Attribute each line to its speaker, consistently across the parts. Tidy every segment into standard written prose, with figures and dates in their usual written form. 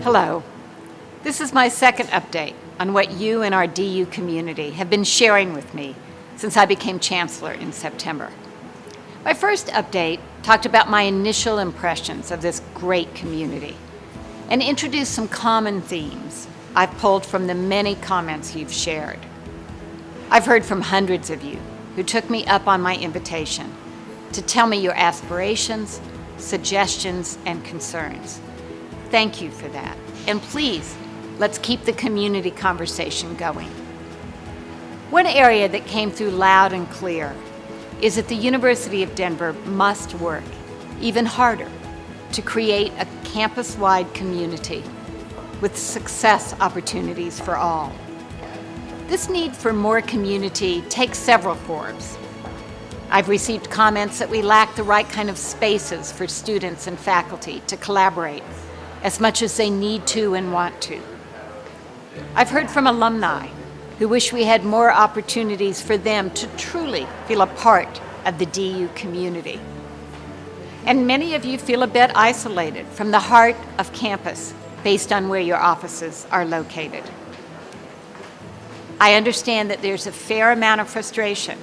Speaker 1: Hello. This is my second update on what you and our DU community have been sharing with me since I became Chancellor in September. My first update talked about my initial impressions of this great community and introduced some common themes I've pulled from the many comments you've shared. I've heard from hundreds of you who took me up on my invitation to tell me your aspirations, suggestions, and concerns. Thank you for that. And please, let's keep the community conversation going. One area that came through loud and clear is that the University of Denver must work even harder to create a campus-wide community with success opportunities for all. This need for more community takes several forms. I've received comments that we lack the right kind of spaces for students and faculty to collaborate as much as they need to and want to. I've heard from alumni who wish we had more opportunities for them to truly feel a part of the DU community. And many of you feel a bit isolated from the heart of campus based on where your offices are located. I understand that there's a fair amount of frustration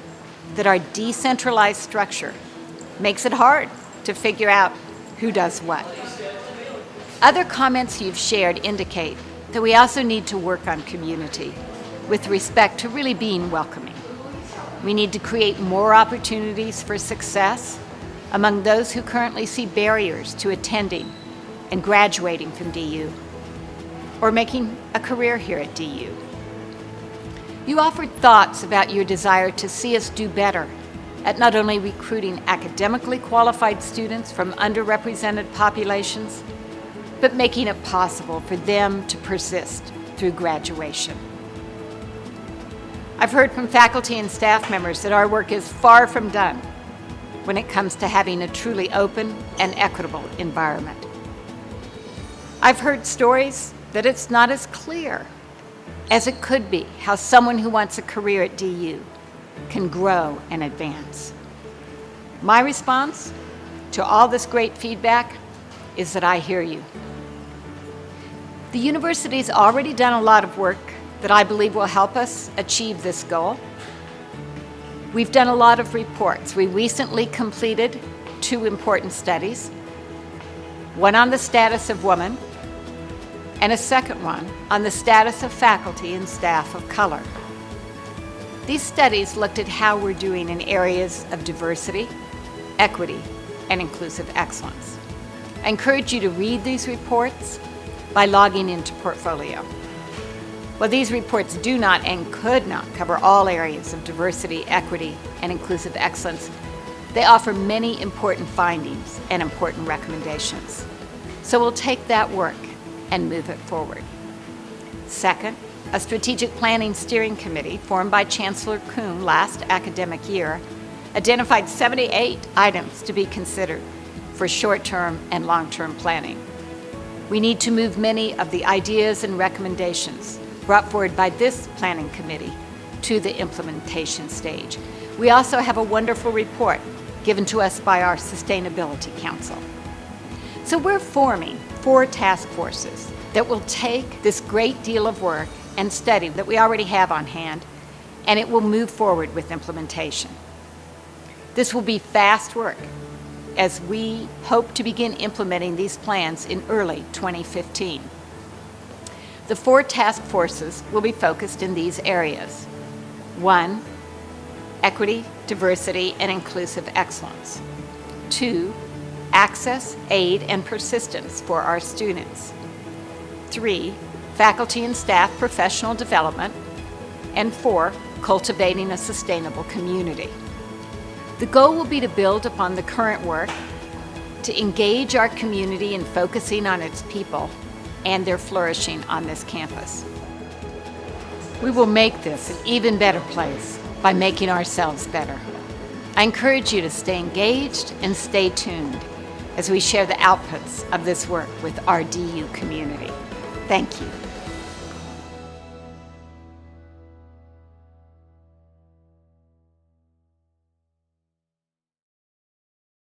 Speaker 1: that our decentralized structure makes it hard to figure out who does what. Other comments you've shared indicate that we also need to work on community with respect to really being welcoming. We need to create more opportunities for success among those who currently see barriers to attending and graduating from DU or making a career here at DU. You offered thoughts about your desire to see us do better at not only recruiting academically qualified students from underrepresented populations, but making it possible for them to persist through graduation. I've heard from faculty and staff members that our work is far from done when it comes to having a truly open and equitable environment. I've heard stories that it's not as clear as it could be how someone who wants a career at DU can grow and advance. My response to all this great feedback is that I hear you. The university's already done a lot of work that I believe will help us achieve this goal. We've done a lot of reports. We recently completed 2 important studies, one on the status of women and a second one on the status of faculty and staff of color. These studies looked at how we're doing in areas of diversity, equity, and inclusive excellence. I encourage you to read these reports by logging into Portfolio. While these reports do not and could not cover all areas of diversity, equity, and inclusive excellence, they offer many important findings and important recommendations. So we'll take that work and move it forward. Second, a strategic planning steering committee formed by Chancellor Kuhn last academic year identified 78 items to be considered for short-term and long-term planning. We need to move many of the ideas and recommendations brought forward by this planning committee to the implementation stage. We also have a wonderful report given to us by our Sustainability Council. So we're forming 4 task forces that will take this great deal of work and study that we already have on hand, and it will move forward with implementation. This will be fast work as we hope to begin implementing these plans in early 2015. The 4 task forces will be focused in these areas. 1, equity, diversity, and inclusive excellence. 2, access, aid, and persistence for our students. 3, faculty and staff professional development. And 4, cultivating a sustainable community. The goal will be to build upon the current work, to engage our community in focusing on its people and their flourishing on this campus. We will make this an even better place by making ourselves better. I encourage you to stay engaged and stay tuned as we share the outputs of this work with our DU community. Thank you.